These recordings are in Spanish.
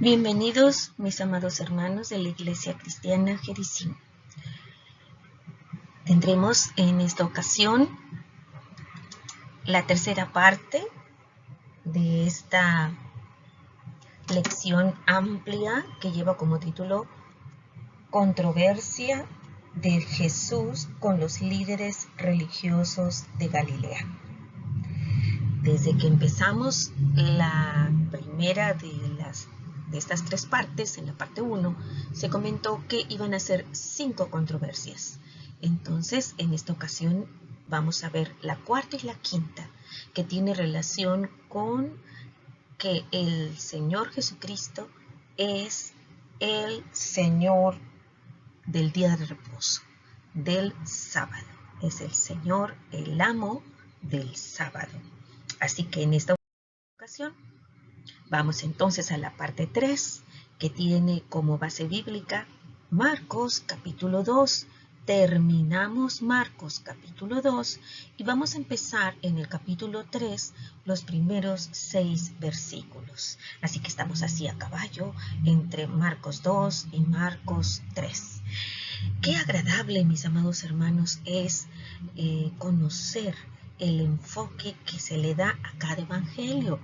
Bienvenidos, mis amados hermanos de la Iglesia Cristiana Jericín. Tendremos en esta ocasión la tercera parte de esta lección amplia que lleva como título Controversia de Jesús con los líderes religiosos de Galilea. Desde que empezamos la primera de estas tres partes, en la parte 1, se comentó que iban a ser 5 controversias. Entonces, en esta ocasión vamos a ver la cuarta y la quinta, que tiene relación con que el Señor Jesucristo es el Señor del día de reposo, del sábado. Es el Señor, el amo del sábado. Así que en esta ocasión vamos entonces a la parte 3, que tiene como base bíblica Marcos capítulo 2. Terminamos Marcos capítulo 2 y vamos a empezar en el capítulo 3 los primeros 6 versículos. Así que estamos así a caballo entre Marcos 2 y Marcos 3. Qué agradable, mis amados hermanos, es conocer el enfoque que se le da a cada evangelio.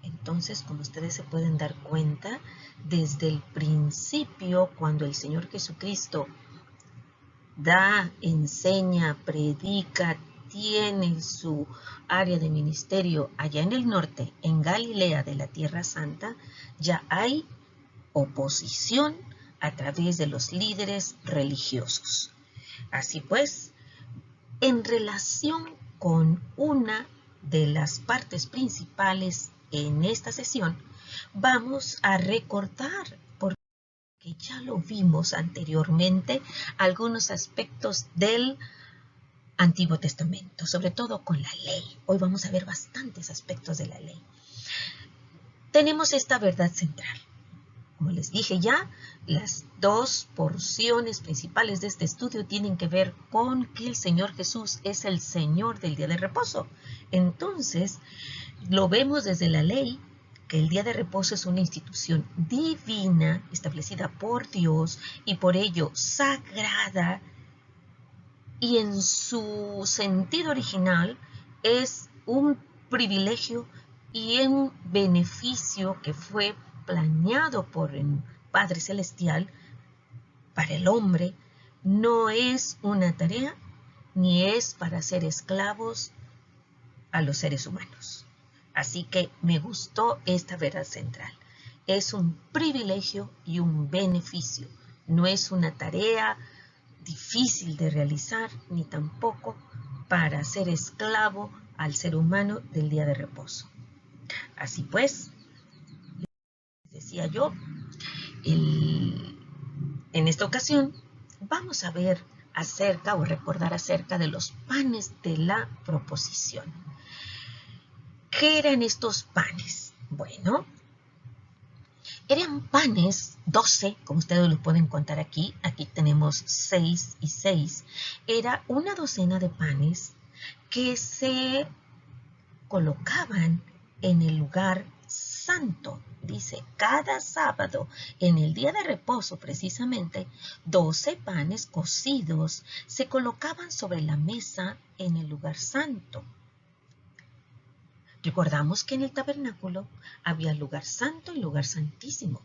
Entonces, como ustedes se pueden dar cuenta, desde el principio, cuando el Señor Jesucristo da, enseña, predica, tiene su área de ministerio allá en el norte, en Galilea de la Tierra Santa, ya hay oposición a través de los líderes religiosos. Así pues, en relación con una de las partes principales en esta sesión, vamos a recordar, porque ya lo vimos anteriormente, algunos aspectos del Antiguo Testamento, sobre todo con la ley. Hoy vamos a ver bastantes aspectos de la ley. Tenemos esta verdad central. Como les dije ya, las dos porciones principales de este estudio tienen que ver con que el Señor Jesús es el Señor del día de reposo. Entonces, lo vemos desde la ley, que el día de reposo es una institución divina establecida por Dios y por ello sagrada, y en su sentido original es un privilegio y un beneficio que fue planeado por el Padre Celestial para el hombre. No es una tarea ni es para ser esclavos a los seres humanos. Así que me gustó esta verdad central. Es un privilegio y un beneficio. No es una tarea difícil de realizar, ni tampoco para ser esclavo al ser humano del día de reposo. Así pues, decía yo, en esta ocasión vamos a ver acerca o recordar acerca de los panes de la proposición. ¿Qué eran estos panes? Bueno, eran panes 12, como ustedes lo pueden contar aquí. Aquí tenemos 6 y 6. Era una docena de panes que se colocaban en el lugar santo. Dice, cada sábado, en el día de reposo precisamente, 12 panes cocidos se colocaban sobre la mesa en el lugar santo. Recordamos que en el tabernáculo había lugar santo y lugar santísimo.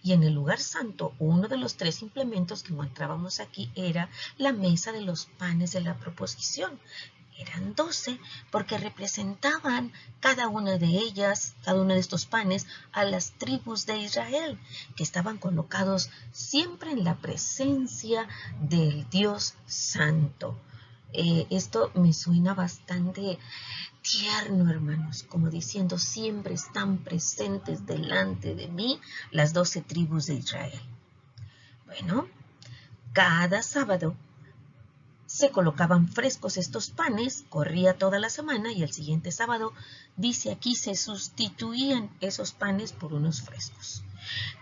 Y en el lugar santo, uno de los 3 implementos que encontrábamos aquí era la mesa de los panes de la proposición. Eran 12 porque representaban cada una de ellas, cada uno de estos panes, a las tribus de Israel, que estaban colocados siempre en la presencia del Dios Santo. Esto me suena bastante tierno, hermanos, como diciendo, siempre están presentes delante de mí las 12 tribus de Israel. Bueno, cada sábado se colocaban frescos estos panes, corría toda la semana y el siguiente sábado, dice aquí, se sustituían esos panes por unos frescos.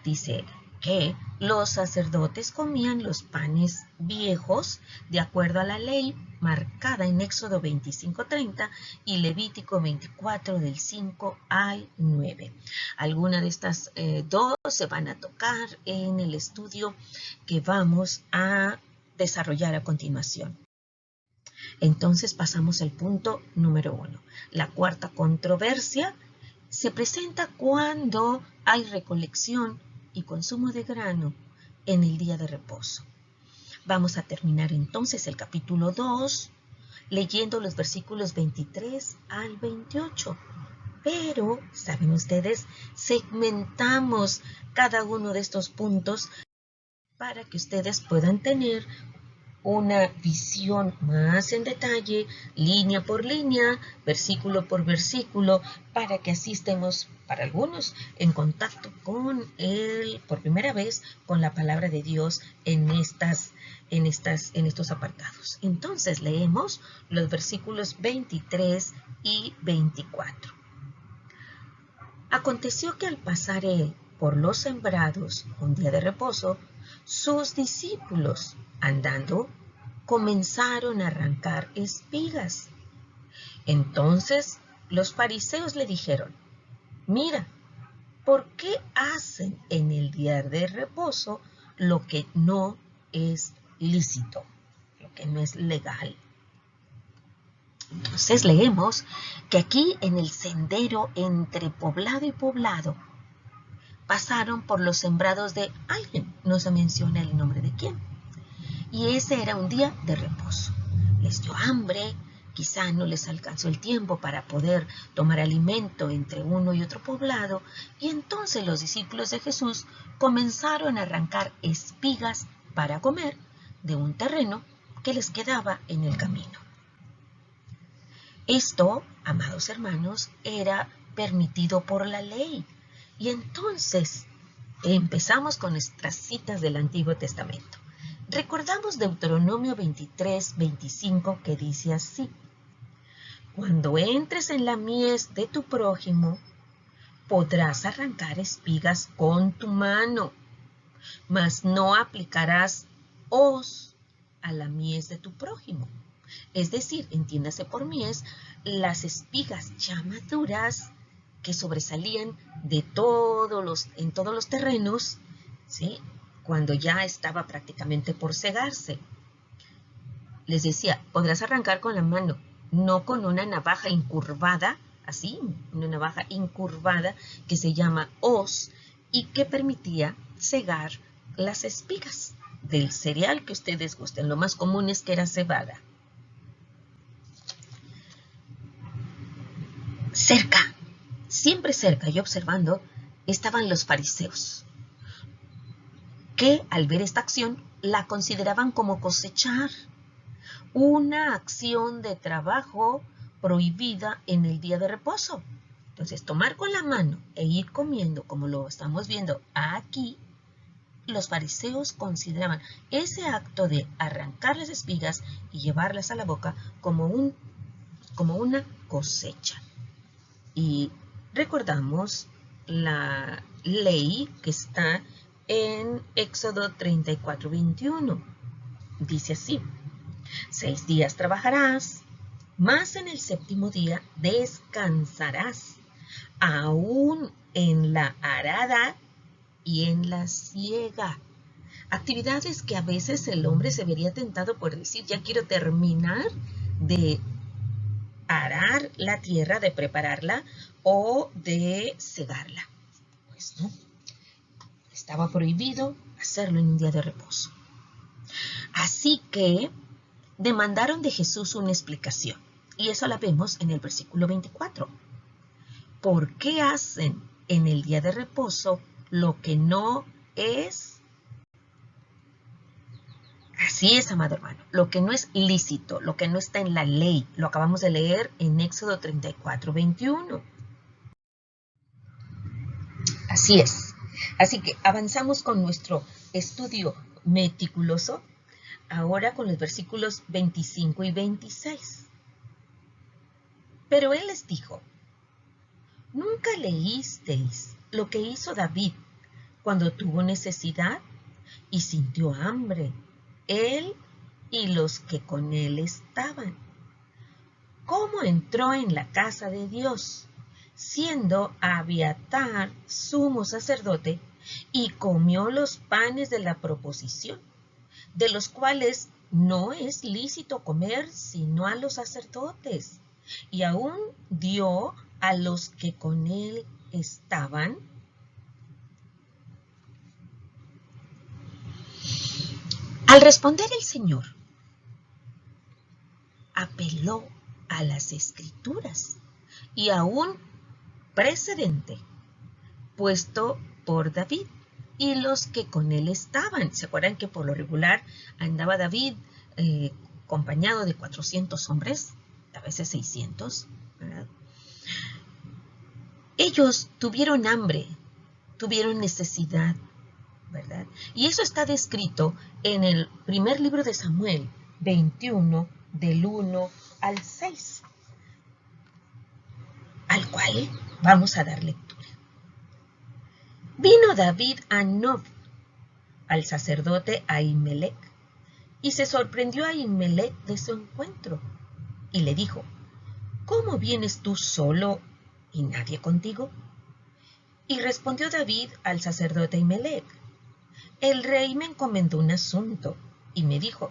Dice que los sacerdotes comían los panes viejos de acuerdo a la ley marcada en Éxodo 25:30 y Levítico 24 del 5 al 9. Algunas de estas dos se van a tocar en el estudio que vamos a desarrollar a continuación. Entonces pasamos al punto número 1. La cuarta controversia se presenta cuando hay recolección y consumo de grano en el día de reposo. Vamos a terminar entonces el capítulo 2 leyendo los versículos 23 al 28. Pero, ¿saben ustedes? Segmentamos cada uno de estos puntos para que ustedes puedan tener una visión más en detalle, línea por línea, versículo por versículo, para que así estemos, para algunos, en contacto con por primera vez, con la palabra de Dios en estos apartados. Entonces leemos los versículos 23 y 24. Aconteció que al pasar él por los sembrados un día de reposo, sus discípulos, andando, comenzaron a arrancar espigas. Entonces los fariseos le dijeron: mira, ¿por qué hacen en el día de reposo lo que no es lícito, lo que no es legal? Entonces leemos que aquí en el sendero entre poblado y poblado pasaron por los sembrados de alguien, no se menciona el nombre de quién, y ese era un día de reposo. Les dio hambre, quizá no les alcanzó el tiempo para poder tomar alimento entre uno y otro poblado, y entonces los discípulos de Jesús comenzaron a arrancar espigas para comer de un terreno que les quedaba en el camino. Esto, amados hermanos, era permitido por la ley. Y entonces empezamos con nuestras citas del Antiguo Testamento. Recordamos Deuteronomio 23:25 que dice así: cuando entres en la mies de tu prójimo, podrás arrancar espigas con tu mano, mas no aplicarás hoz a la mies de tu prójimo. Es decir, entiéndase por mies, las espigas ya maduras que sobresalían en todos los terrenos, ¿sí? Cuando ya estaba prácticamente por cegarse. Les decía, podrás arrancar con la mano, no con una navaja incurvada, así, una navaja incurvada que se llama hoz y que permitía cegar las espigas del cereal que ustedes gusten. Lo más común es que era cebada. Cerca, siempre cerca y observando, estaban los fariseos, que al ver esta acción la consideraban como cosechar, una acción de trabajo prohibida en el día de reposo. Entonces, tomar con la mano e ir comiendo, como lo estamos viendo aquí, los fariseos consideraban ese acto de arrancar las espigas y llevarlas a la boca como una cosecha. Y recordamos la ley que está en Éxodo 34:21. Dice así: 6 días trabajarás, mas en el séptimo día descansarás, aún en la arada y en la siega. Actividades que a veces el hombre se vería tentado por decir: ya quiero terminar de arar la tierra, de prepararla o de segarla. Pues no, estaba prohibido hacerlo en un día de reposo. Así que demandaron de Jesús una explicación, y eso la vemos en el versículo 24. ¿Por qué hacen en el día de reposo lo que no es? Así es, amado hermano, lo que no es lícito, lo que no está en la ley. Lo acabamos de leer en Éxodo 34:21. Así es. Así que avanzamos con nuestro estudio meticuloso, ahora con los versículos 25 y 26. Pero él les dijo: ¿nunca leísteis lo que hizo David cuando tuvo necesidad y sintió hambre, él y los que con él estaban. ¿Cómo entró en la casa de Dios, siendo Abiatar sumo sacerdote, y comió los panes de la proposición, de los cuales no es lícito comer sino a los sacerdotes, y aún dio a los que con él estaban? Al responder el Señor, apeló a las Escrituras y a un precedente puesto por David y los que con él estaban. ¿Se acuerdan que por lo regular andaba David acompañado de 400 hombres, a veces 600, ¿verdad? Ellos tuvieron hambre, tuvieron necesidad, ¿verdad? Y eso está descrito en el primer libro de Samuel 21, del 1 al 6, al cual vamos a dar lectura. Vino David a Nob, al sacerdote Ahimelech, y se sorprendió Ahimelech de su encuentro, y le dijo: ¿Cómo vienes tú solo y nadie contigo? Y respondió David al sacerdote Ahimelech: el rey me encomendó un asunto, y me dijo: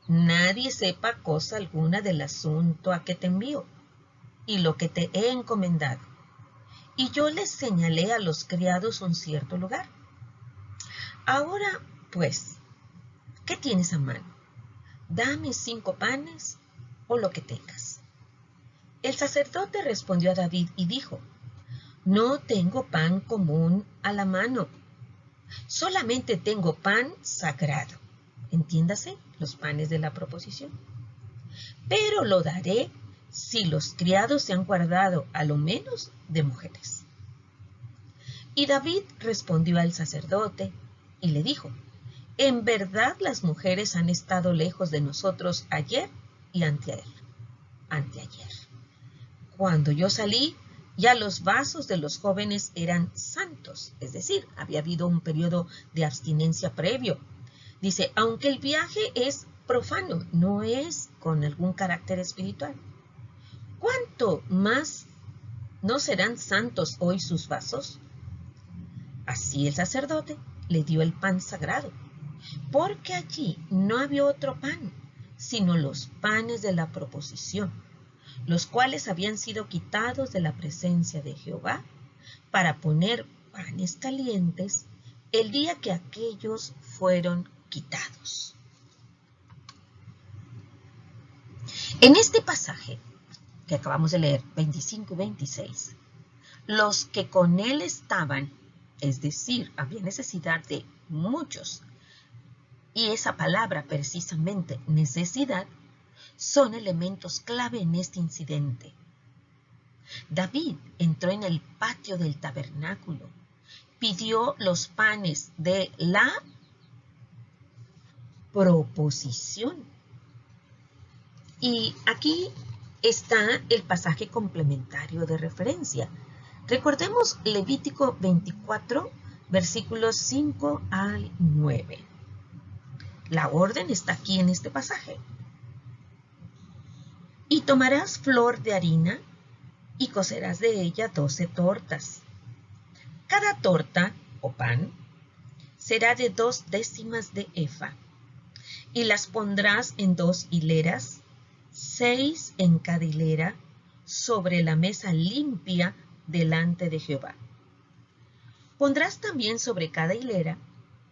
nadie sepa cosa alguna del asunto a que te envío, y lo que te he encomendado. Y yo les señalé a los criados un cierto lugar. Ahora, pues, ¿qué tienes a mano? Dame 5 panes o lo que tengas. El sacerdote respondió a David y dijo: no tengo pan común a la mano, solamente tengo pan sagrado, entiéndase, los panes de la proposición. Pero lo daré si los criados se han guardado a lo menos de mujeres. Y David respondió al sacerdote y le dijo: en verdad las mujeres han estado lejos de nosotros ayer y anteayer. Cuando yo salí, ya los vasos de los jóvenes eran santos, es decir, había habido un periodo de abstinencia previo. Dice, aunque el viaje es profano, no es con algún carácter espiritual. ¿Cuánto más no serán santos hoy sus vasos? Así el sacerdote le dio el pan sagrado, porque allí no había otro pan, sino los panes de la proposición, los cuales habían sido quitados de la presencia de Jehová para poner panes calientes el día que aquellos fueron quitados. En este pasaje que acabamos de leer, 25 y 26, los que con él estaban, es decir, había necesidad de muchos, y esa palabra precisamente, necesidad, son elementos clave en este incidente. David entró en el patio del tabernáculo, pidió los panes de la proposición. Y aquí está el pasaje complementario de referencia. Recordemos Levítico 24, versículos 5 al 9. La orden está aquí en este pasaje. Y tomarás flor de harina y cocerás de ella 12 tortas. Cada torta o pan será de 2 décimas de efa, y las pondrás en 2 hileras, 6 en cada hilera, sobre la mesa limpia delante de Jehová. Pondrás también sobre cada hilera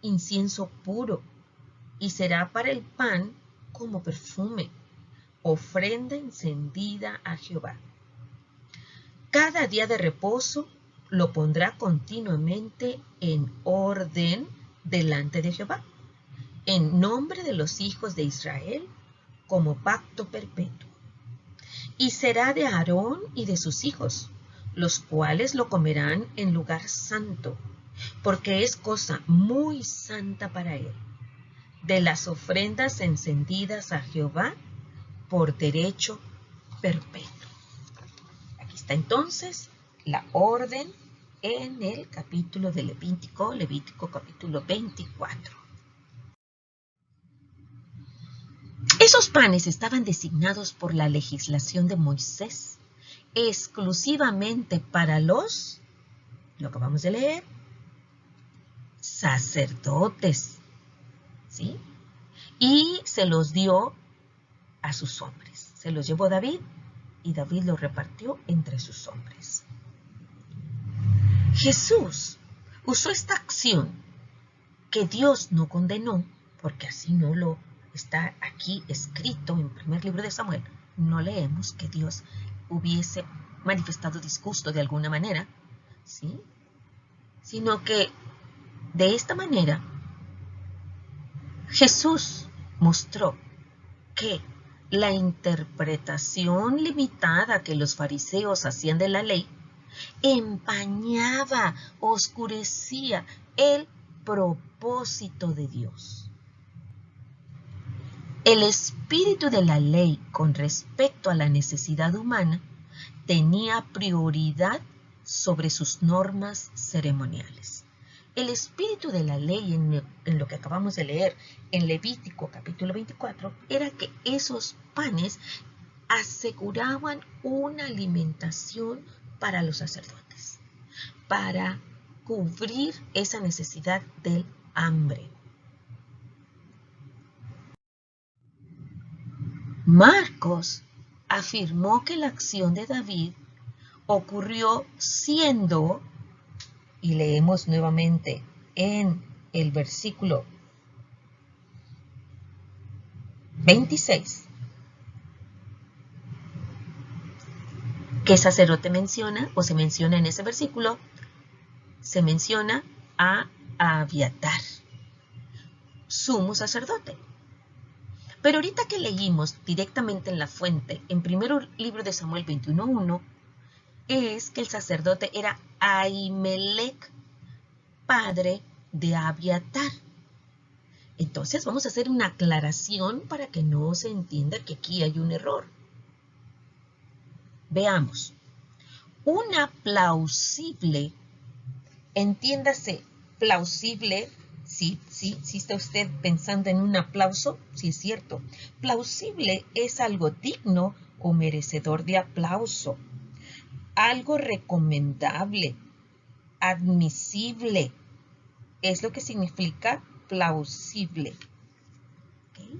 incienso puro, y será para el pan como perfume, ofrenda encendida a Jehová. Cada día de reposo lo pondrá continuamente en orden delante de Jehová, en nombre de los hijos de Israel, como pacto perpetuo. Y será de Aarón y de sus hijos, los cuales lo comerán en lugar santo, porque es cosa muy santa para él, de las ofrendas encendidas a Jehová por derecho perpetuo. Aquí está entonces la orden en el capítulo de Levítico capítulo 24. Esos panes estaban designados por la legislación de Moisés exclusivamente para lo acabamos de leer, sacerdotes, ¿sí? Y se los dio a sus hombres. Se los llevó David y David los repartió entre sus hombres. Jesús usó esta acción que Dios no condenó, porque así no lo está aquí escrito en el primer libro de Samuel. No leemos que Dios hubiese manifestado disgusto de alguna manera, ¿sí? Sino que de esta manera Jesús mostró que la interpretación limitada que los fariseos hacían de la ley empañaba, oscurecía el propósito de Dios. El espíritu de la ley con respecto a la necesidad humana tenía prioridad sobre sus normas ceremoniales. El espíritu de la ley en lo que acabamos de leer en Levítico capítulo 24 era que esos panes aseguraban una alimentación para los sacerdotes, para cubrir esa necesidad del hambre. Marcos afirmó que la acción de David ocurrió siendo, y leemos nuevamente en el versículo 26, ¿qué sacerdote menciona o se menciona en ese versículo? Se menciona a Abiatar, sumo sacerdote. Pero ahorita que leímos directamente en la fuente, en primero libro de Samuel 21:1, es que el sacerdote era Ahimelech, padre de Abiatar. Entonces vamos a hacer una aclaración para que no se entienda que aquí hay un error. Veamos. Una plausible, entiéndase, plausible, sí está usted pensando en un aplauso, sí es cierto. Plausible es algo digno o merecedor de aplauso, algo recomendable, admisible, es lo que significa plausible. ¿Okay?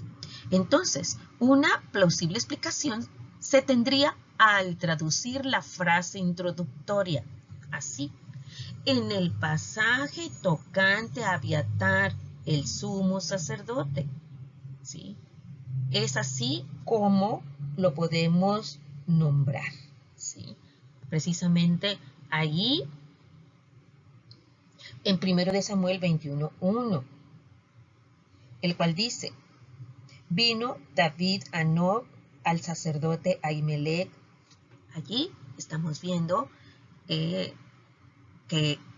Entonces, una plausible explicación se tendría al traducir la frase introductoria, así. En el pasaje tocante a Abiatar, el sumo sacerdote, ¿sí? Es así como lo podemos nombrar, ¿sí? Precisamente allí, en 1 de Samuel 21:1, el cual dice, vino David a Nob al sacerdote Ahimelech. Allí estamos viendo que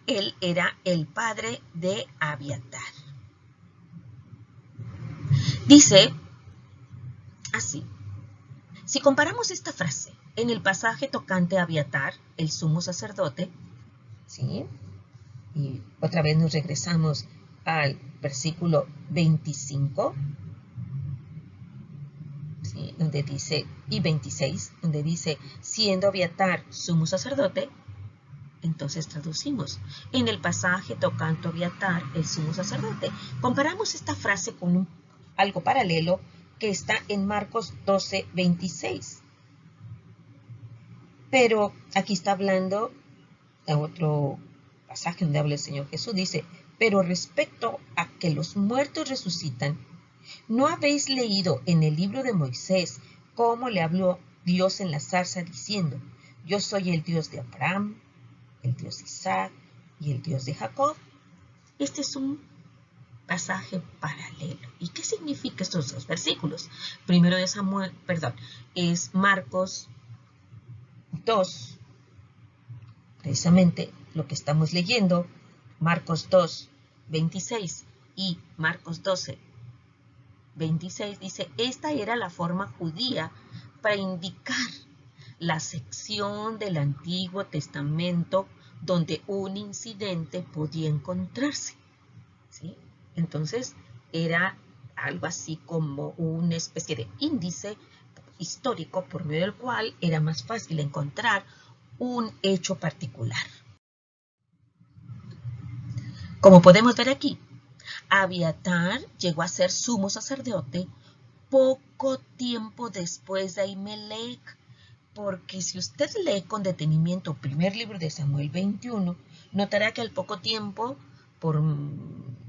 él era el padre de Abiatar. Dice así, si comparamos esta frase en el pasaje tocante a Abiatar, el sumo sacerdote, ¿sí? Y otra vez nos regresamos al versículo 25, ¿sí? Donde dice, y 26, donde dice, siendo Abiatar sumo sacerdote, entonces traducimos, en el pasaje tocante a Abiatar, el sumo sacerdote. Comparamos esta frase con algo paralelo que está en Marcos 12:26. Pero aquí está hablando de otro pasaje donde habla el Señor Jesús. Dice, pero respecto a que los muertos resucitan, ¿no habéis leído en el libro de Moisés cómo le habló Dios en la zarza diciendo, yo soy el Dios de Abraham, el Dios de Isaac y el Dios de Jacob? Este es un pasaje paralelo. ¿Y qué significa estos dos versículos? Primero de Samuel, es Marcos 2, precisamente lo que estamos leyendo, Marcos 2:26 y Marcos 12:26 dice, esta era la forma judía para indicar la sección del Antiguo Testamento donde un incidente podía encontrarse, ¿sí? Entonces, era algo así como una especie de índice histórico por medio del cual era más fácil encontrar un hecho particular. Como podemos ver aquí, Abiatar llegó a ser sumo sacerdote poco tiempo después de Ahimelech, porque si usted lee con detenimiento el primer libro de Samuel 21, notará que al poco tiempo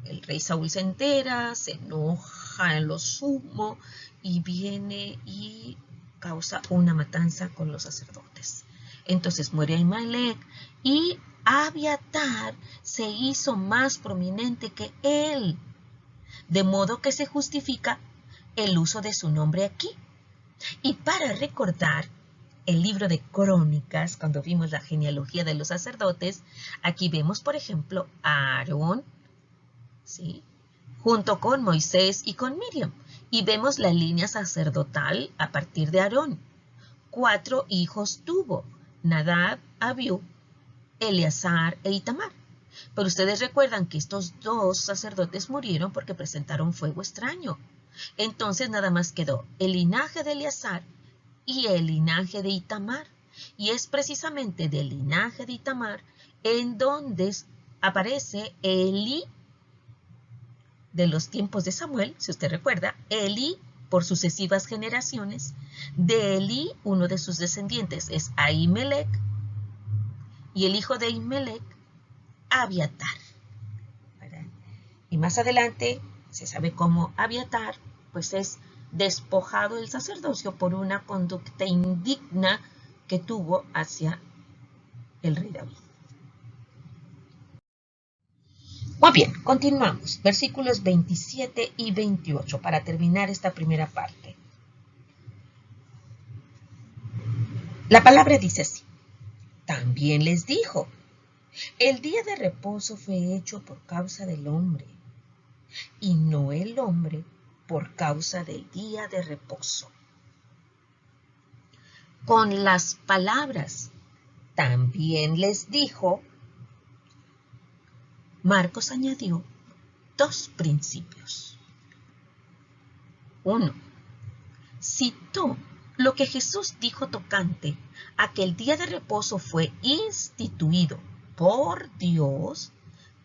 el rey Saúl se entera, se enoja en lo sumo y viene y causa una matanza con los sacerdotes. Entonces muere Ahimelech y Abiatar se hizo más prominente que él, de modo que se justifica el uso de su nombre aquí. Y para recordar el libro de Crónicas, cuando vimos la genealogía de los sacerdotes, aquí vemos, por ejemplo, a Aarón, ¿sí?, junto con Moisés y con Miriam. Y vemos la línea sacerdotal a partir de Aarón. 4 hijos tuvo: Nadab, Abiú, Eleazar e Itamar. Pero ustedes recuerdan que estos 2 sacerdotes murieron porque presentaron fuego extraño. Entonces nada más quedó el linaje de Eleazar y el linaje de Itamar. Y es precisamente del linaje de Itamar en donde aparece Elí de los tiempos de Samuel, si usted recuerda, Elí por sucesivas generaciones. De Elí, uno de sus descendientes es Ahimelech, y el hijo de Ahimelech, Abiatar. Y más adelante se sabe cómo Abiatar pues es despojado del sacerdocio por una conducta indigna que tuvo hacia el rey David. Muy bien, continuamos. Versículos 27 y 28 para terminar esta primera parte. La palabra dice así: también les dijo, el día de reposo fue hecho por causa del hombre, y no el hombre por causa del día de reposo. Con las palabras también les dijo, Marcos añadió 2 principios. 1. Citó lo que Jesús dijo tocante a que el día de reposo fue instituido por Dios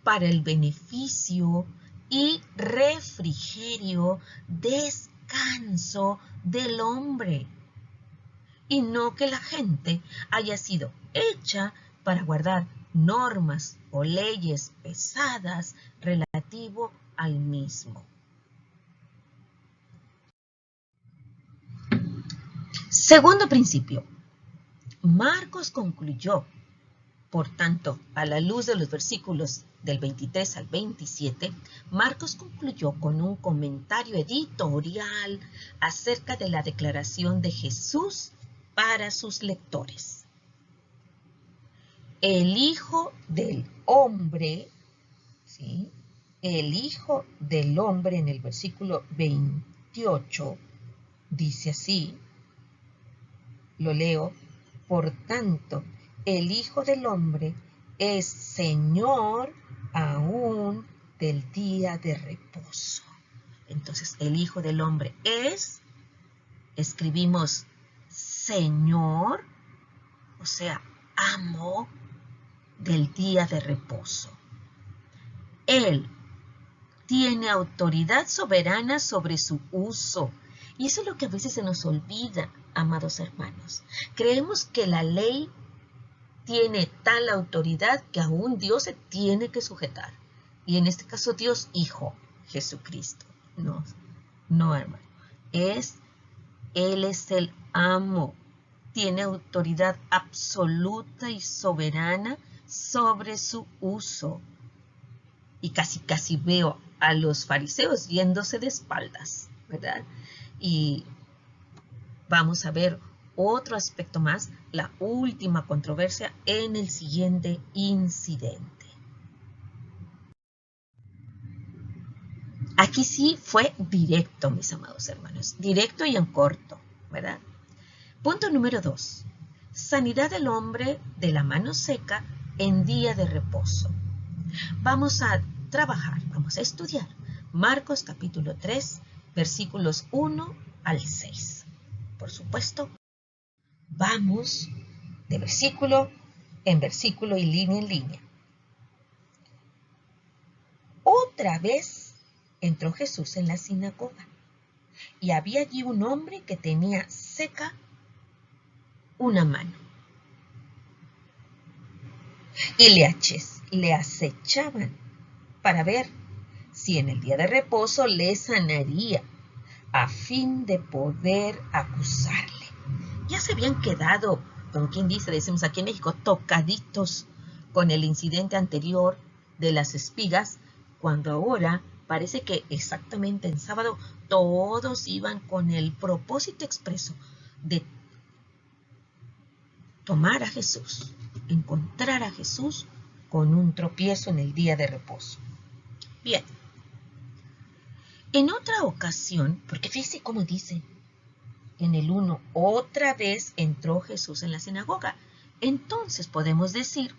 para el beneficio y refrigerio, descanso del hombre, y no que la gente haya sido hecha para guardar normas o leyes pesadas relativo al mismo. Segundo principio, Marcos concluyó, por tanto, a la luz de los versículos del 23 al 27, Marcos concluyó con un comentario editorial acerca de la declaración de Jesús para sus lectores. El Hijo del Hombre, ¿sí?, el Hijo del Hombre en el versículo 28 dice así, lo leo: por tanto, el Hijo del Hombre es Señor aún del día de reposo. Entonces, el Hijo del Hombre escribimos Señor, o sea, amo del día de reposo. Él tiene autoridad soberana sobre su uso. Y eso es lo que a veces se nos olvida, amados hermanos. Creemos que la ley tiene tal autoridad que aún Dios se tiene que sujetar. Y en este caso Dios Hijo, Jesucristo. No, hermano. Él es el amo. Tiene autoridad absoluta y soberana sobre su uso. Y casi veo a los fariseos yéndose de espaldas, ¿verdad? Y vamos a ver otro aspecto más, la última controversia en el siguiente incidente. Aquí sí fue directo, mis amados hermanos, directo y en corto, ¿verdad? Punto número 2. Sanidad del hombre de la mano seca en día de reposo. Vamos a trabajar, vamos a estudiar Marcos capítulo 3, versículos 1 al 6. Por supuesto, vamos de versículo en versículo y línea en línea. Otra vez entró Jesús en la sinagoga, y había allí un hombre que tenía seca una mano. Y le acechaban para ver si en el día de reposo le sanaría, a fin de poder acusarle. Ya se habían quedado, como quien dice, decimos aquí en México, tocaditos con el incidente anterior de las espigas, cuando ahora parece que exactamente en sábado todos iban con el propósito expreso de tomar a Jesús, encontrar a Jesús con un tropiezo en el día de reposo. Bien, en otra ocasión, porque fíjese cómo dice en el 1, otra vez entró Jesús en la sinagoga. Entonces podemos decir,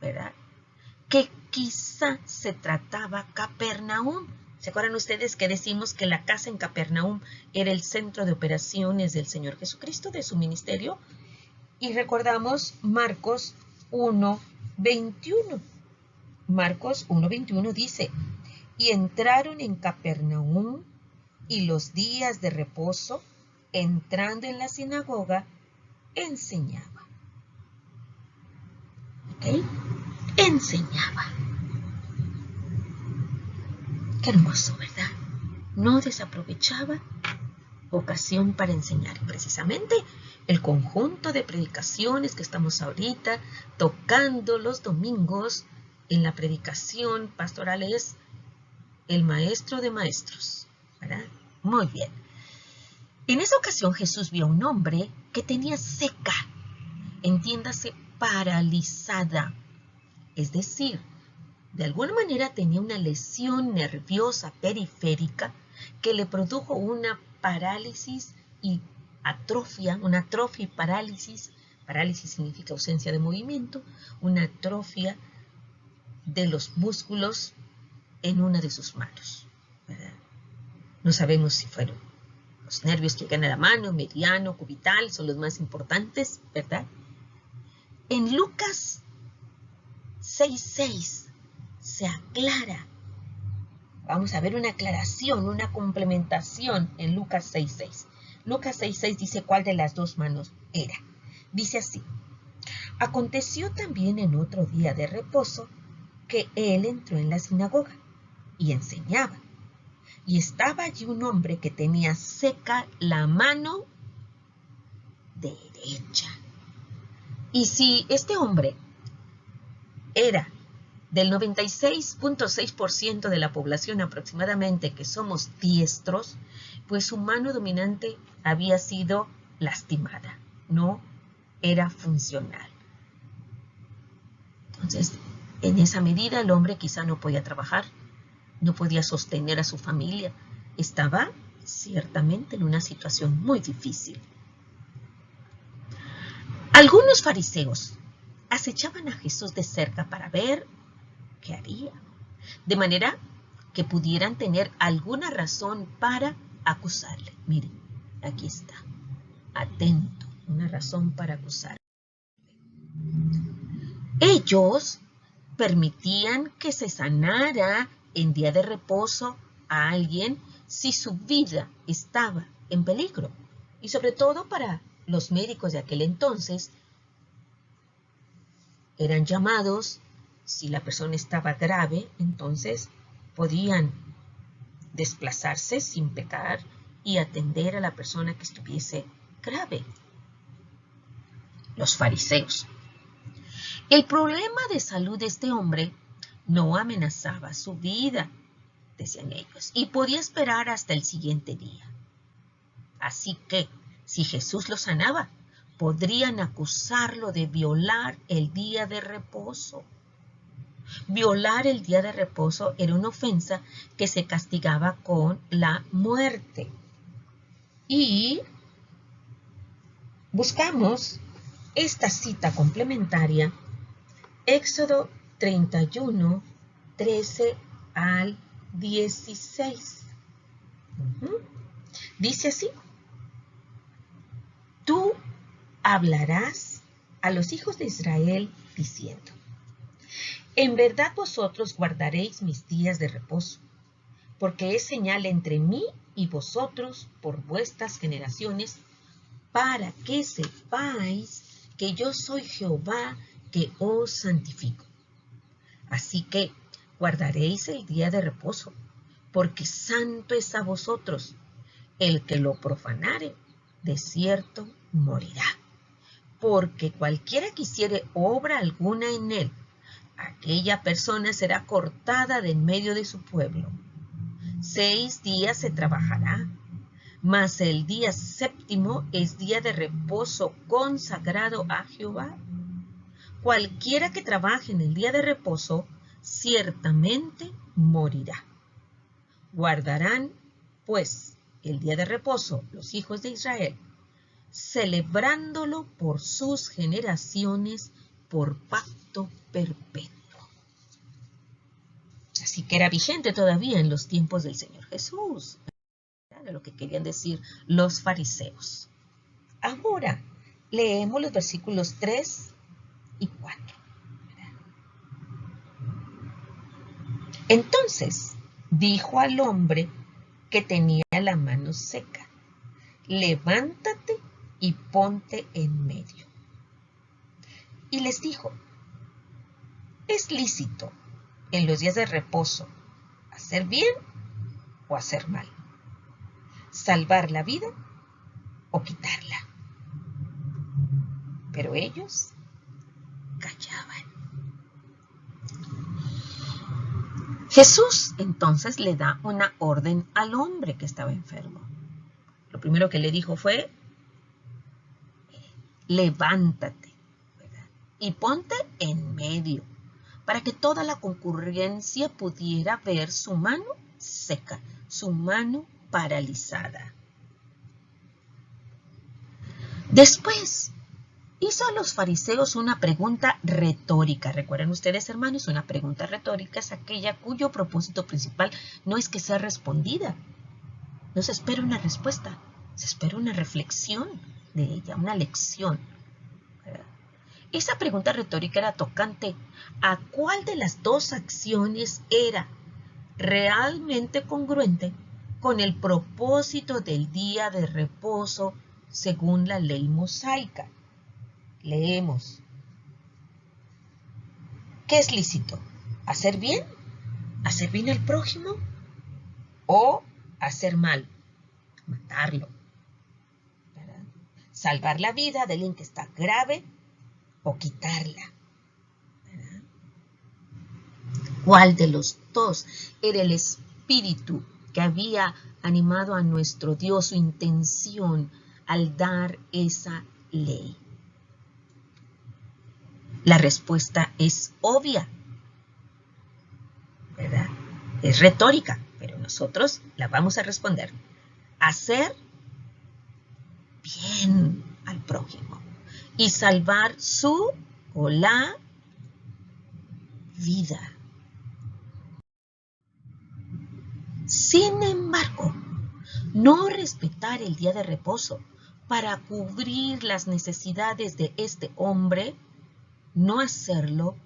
¿verdad?, que quizá se trataba Capernaum. ¿Se acuerdan ustedes que decimos que la casa en Capernaum era el centro de operaciones del Señor Jesucristo, de su ministerio? Y recordamos Marcos 1:21. Marcos 1:21 dice, y entraron en Capernaum, y los días de reposo, entrando en la sinagoga, enseñaba. ¿Ok? Enseñaba. Qué hermoso, ¿verdad? No desaprovechaba ocasión para enseñar. Y precisamente el conjunto de predicaciones que estamos ahorita tocando los domingos en la predicación pastoral es el maestro de maestros, ¿verdad? Muy bien. En esa ocasión Jesús vio a un hombre que tenía seca, entiéndase, paralizada, es decir, de alguna manera tenía una lesión nerviosa periférica que le produjo una parálisis y atrofia, una atrofia y parálisis. Parálisis significa ausencia de movimiento, una atrofia de los músculos en una de sus manos, ¿verdad? No sabemos si fueron los nervios que llegan a la mano, mediano, cubital, son los más importantes, ¿verdad? En Lucas 6:6 se aclara. Vamos a ver una aclaración, una complementación en Lucas 6:6. Lucas 6:6 dice cuál de las dos manos era. Dice así: aconteció también en otro día de reposo que él entró en la sinagoga y enseñaba. Y estaba allí un hombre que tenía seca la mano derecha. Y si este hombre era del 96.6% de la población aproximadamente que somos diestros, pues su mano dominante había sido lastimada, no era funcional. Entonces, en esa medida el hombre quizá no podía trabajar, no podía sostener a su familia, estaba ciertamente en una situación muy difícil. Algunos fariseos acechaban a Jesús de cerca para ver qué haría, de manera que pudieran tener alguna razón para acusarle. Miren, aquí está, atento, una razón para acusarle. Ellos permitían que se sanara en día de reposo a alguien si su vida estaba en peligro. Y sobre todo para los médicos de aquel entonces, eran llamados, si la persona estaba grave, entonces podían desplazarse sin pecar y atender a la persona que estuviese grave. Los fariseos. El problema de salud de este hombre no amenazaba su vida, decían ellos, y podía esperar hasta el siguiente día. Así que, si Jesús lo sanaba, podrían acusarlo de violar el día de reposo. Violar el día de reposo era una ofensa que se castigaba con la muerte. Y buscamos esta cita complementaria, Éxodo 31, 13 al 16. Dice así: tú hablarás a los hijos de Israel diciendo: en verdad vosotros guardaréis mis días de reposo, porque es señal entre mí y vosotros por vuestras generaciones, para que sepáis que yo soy Jehová que os santifico. Así que guardaréis el día de reposo, porque santo es a vosotros. El que lo profanare, de cierto morirá. Porque cualquiera que hiciere obra alguna en él, aquella persona será cortada de en medio de su pueblo. 6 días se trabajará, mas el día séptimo es día de reposo consagrado a Jehová. Cualquiera que trabaje en el día de reposo, ciertamente morirá. Guardarán, pues, el día de reposo los hijos de Israel, celebrándolo por sus generaciones, por pacto perpetuo. Así que era vigente todavía en los tiempos del Señor Jesús, de lo que querían decir los fariseos. Ahora leemos los versículos 3 y 4. Entonces dijo al hombre que tenía la mano seca: levántate y ponte en medio. Y les dijo: es lícito en los días de reposo hacer bien o hacer mal, salvar la vida o quitarla. Pero ellos callaban. Jesús entonces le da una orden al hombre que estaba enfermo. Lo primero que le dijo fue: levántate, ¿verdad? Y ponte en medio, para que toda la concurrencia pudiera ver su mano seca, su mano paralizada. Después hizo a los fariseos una pregunta retórica. Recuerden ustedes, hermanos, una pregunta retórica es aquella cuyo propósito principal no es que sea respondida. No se espera una respuesta, se espera una reflexión de ella, una lección. Esa pregunta retórica era tocante a cuál de las dos acciones era realmente congruente con el propósito del día de reposo según la ley mosaica. Leemos: ¿qué es lícito? ¿Hacer bien? ¿Hacer bien al prójimo? ¿O hacer mal? Matarlo. ¿Verdad? ¿Salvar la vida de alguien que está grave o quitarla? ¿Verdad? ¿Cuál de los dos era el espíritu que había animado a nuestro Dios, su intención al dar esa ley? La respuesta es obvia, ¿verdad? Es retórica, pero nosotros la vamos a responder: hacer bien al prójimo y salvar su o la vida. Sin embargo, no respetar el día de reposo para cubrir las necesidades de este hombre, no hacerlo,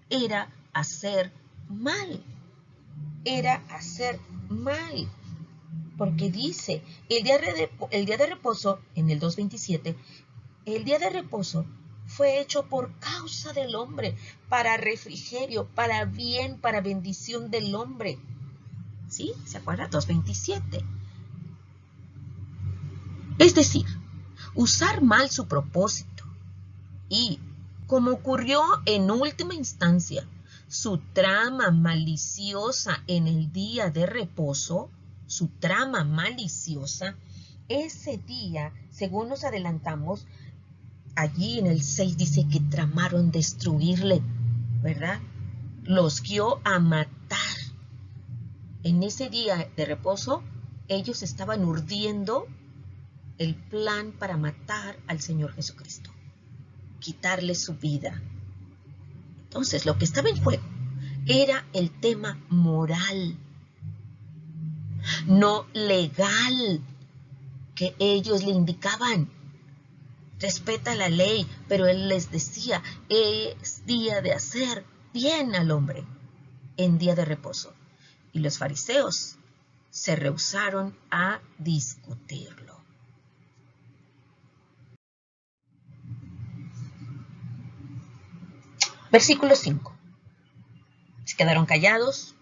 era hacer mal. Era hacer mal. Porque dice, el día de reposo, en el 2:27, el día de reposo fue hecho por causa del hombre, para refrigerio, para bien, para bendición del hombre. ¿Sí? ¿Se acuerda? 2:27. Es decir, usar mal su propósito y, como ocurrió en última instancia, su trama maliciosa en el día de reposo, su trama maliciosa, ese día, según nos adelantamos, allí en el 6 dice que tramaron destruirle, ¿verdad? Los guió a matar. En ese día de reposo, ellos estaban urdiendo el plan para matar al Señor Jesucristo, quitarle su vida. Entonces, lo que estaba en juego era el tema moral. no legal que ellos le indicaban. Respeta la ley, pero él les decía, es día de hacer bien al hombre en día de reposo. Y los fariseos se rehusaron a discutirlo. Versículo 5. Se quedaron callados,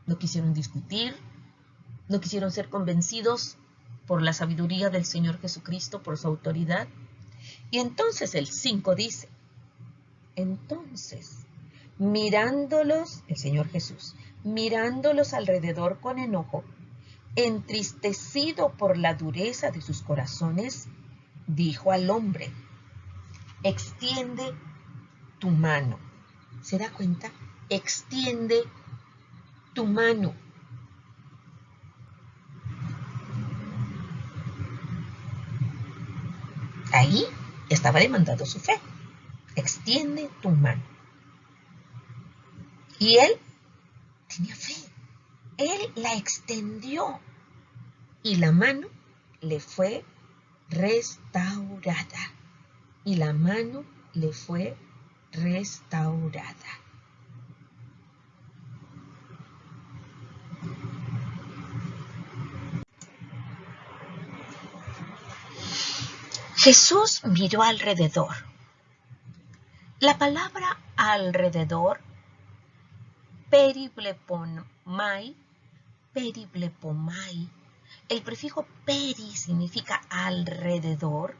no quisieron discutir, no quisieron ser convencidos por la sabiduría del Señor Jesucristo, por su autoridad. Y entonces el 5 dice, entonces, mirándolos, el Señor Jesús, mirándolos alrededor con enojo, entristecido por la dureza de sus corazones, dijo al hombre, extiende tu mano. ¿Se da cuenta? Extiende tu mano. Ahí estaba demandando su fe. Extiende tu mano. Y él tenía fe. Él la extendió y la mano le fue restaurada. Y la mano le fue restaurada. Jesús miró alrededor. La palabra alrededor, periblepomai, el prefijo peri significa alrededor,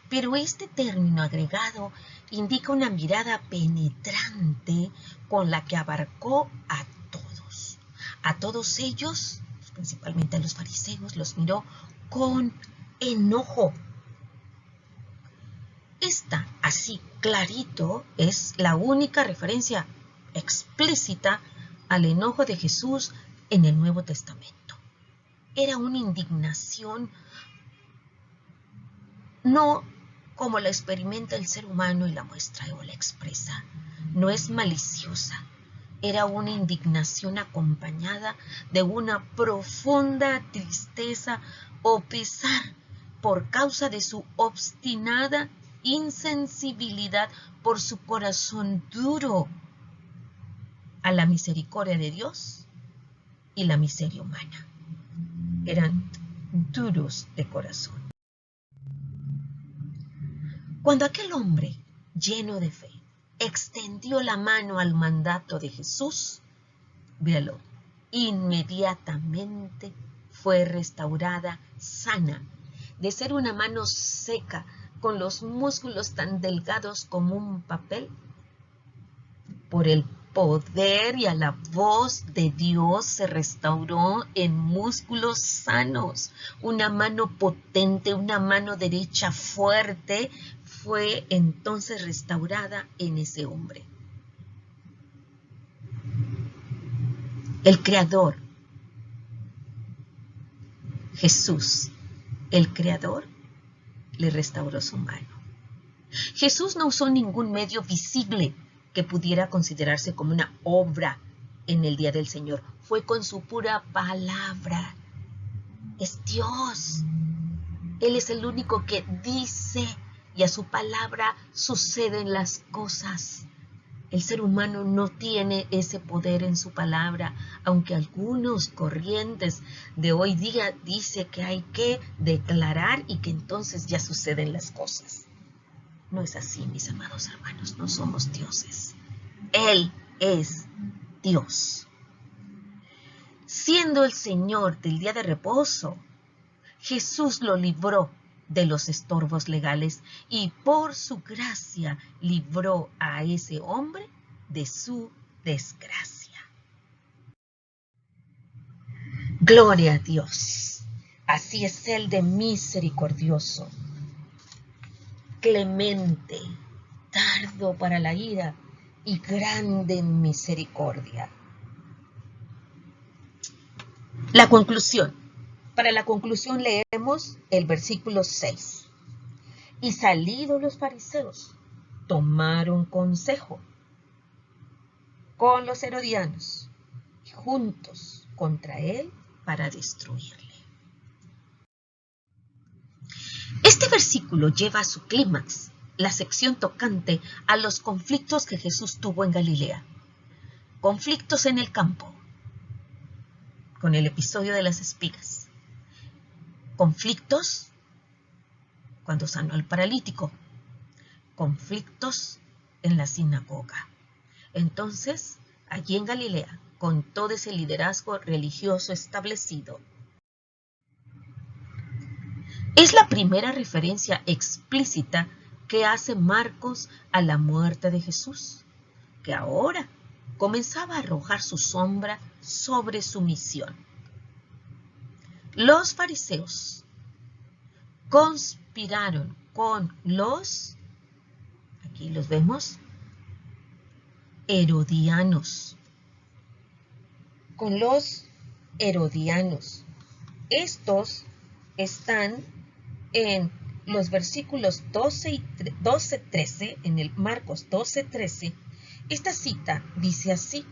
pero este término agregado indica una mirada penetrante con la que abarcó a todos. A todos ellos, principalmente a los fariseos, los miró con enojo. Esta, así clarito, es la única referencia explícita al enojo de Jesús en el Nuevo Testamento. Era una indignación no como la experimenta el ser humano y la muestra o la expresa. No es maliciosa. Era una indignación acompañada de una profunda tristeza o pesar por causa de su obstinada insensibilidad, por su corazón duro a la misericordia de Dios y la miseria humana. Eran duros de corazón. Cuando aquel hombre, lleno de fe, extendió la mano al mandato de Jesús, véalo, inmediatamente fue restaurada sana, de ser una mano seca, con los músculos tan delgados como un papel, por el poder y a la voz de Dios se restauró en músculos sanos. Una mano potente, una mano derecha fuerte, fue entonces restaurada en ese hombre. El Creador, Jesús, el Creador, le restauró su mano. Jesús no usó ningún medio visible que pudiera considerarse como una obra en el día del Señor. Fue con su pura palabra. Es Dios. Él es el único que dice y a su palabra suceden las cosas. El ser humano no tiene ese poder en su palabra, aunque algunos corrientes de hoy día dicen que hay que declarar y que entonces ya suceden las cosas. No es así, mis amados hermanos, no somos dioses. Él es Dios. Siendo el Señor del día de reposo, Jesús lo libró de los estorbos legales y por su gracia libró a ese hombre de su desgracia. Gloria a Dios. Así es Él de misericordioso, clemente, tardo para la ira y grande en misericordia. La conclusión. Para la conclusión leemos el versículo 6. Y salidos los fariseos, tomaron consejo con los herodianos, y juntos contra él para destruirle. Este versículo lleva a su clímax la sección tocante a los conflictos que Jesús tuvo en Galilea. Conflictos en el campo, con el episodio de las espigas. Conflictos cuando sanó al paralítico. Conflictos en la sinagoga. Entonces, allí en Galilea, con todo ese liderazgo religioso establecido, es la primera referencia explícita que hace Marcos a la muerte de Jesús, que ahora comenzaba a arrojar su sombra sobre su misión. Los fariseos conspiraron con los, aquí los vemos, herodianos. Con los herodianos. Estos están en los versículos 12-13, en el Marcos 12-13. Esta cita dice así: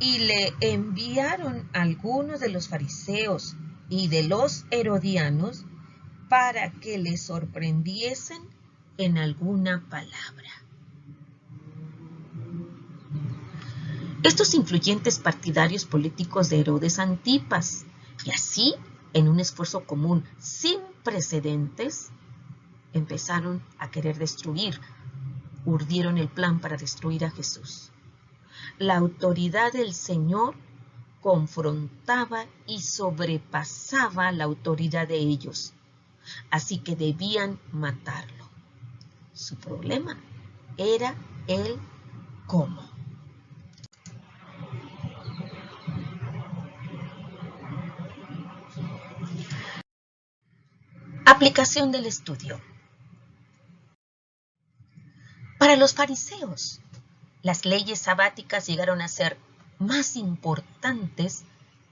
y le enviaron algunos de los fariseos y de los herodianos para que le sorprendiesen en alguna palabra. Estos influyentes partidarios políticos de Herodes Antipas, y así, en un esfuerzo común sin precedentes, empezaron a querer destruir, urdieron el plan para destruir a Jesús. La autoridad del Señor confrontaba y sobrepasaba la autoridad de ellos, así que debían matarlo. Su problema era el cómo. Aplicación del estudio. Para los fariseos, las leyes sabáticas llegaron a ser más importantes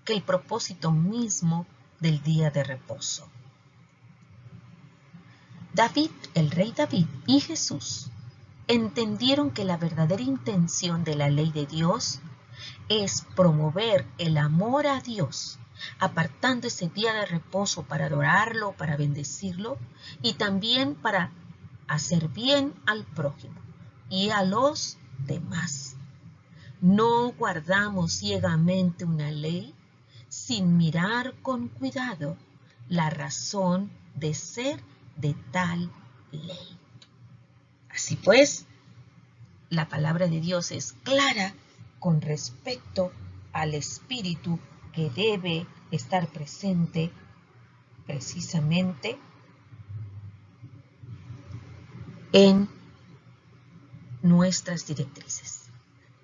que el propósito mismo del día de reposo. David, el rey David y Jesús entendieron que la verdadera intención de la ley de Dios es promover el amor a Dios, apartando ese día de reposo para adorarlo, para bendecirlo y también para hacer bien al prójimo y a los demás. No guardamos ciegamente una ley sin mirar con cuidado la razón de ser de tal ley. Así pues, la palabra de Dios es clara con respecto al espíritu que debe estar presente precisamente en nuestras directrices.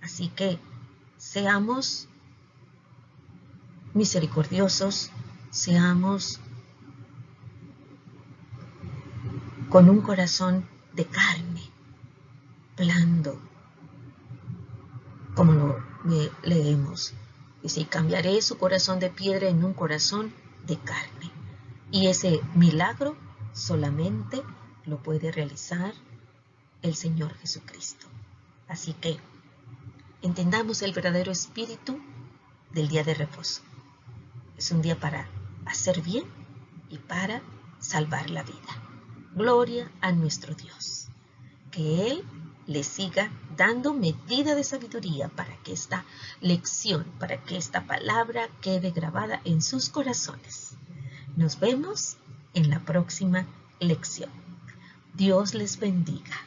Así que seamos misericordiosos, seamos con un corazón de carne, blando, como lo leemos. Dice, y cambiaré su corazón de piedra en un corazón de carne. Y ese milagro solamente lo puede realizar el Señor Jesucristo. Así que entendamos el verdadero espíritu del día de reposo. Es un día para hacer bien y para salvar la vida. Gloria a nuestro Dios. Que Él le siga dando medida de sabiduría para que esta lección, para que esta palabra quede grabada en sus corazones. Nos vemos en la próxima lección. Dios les bendiga.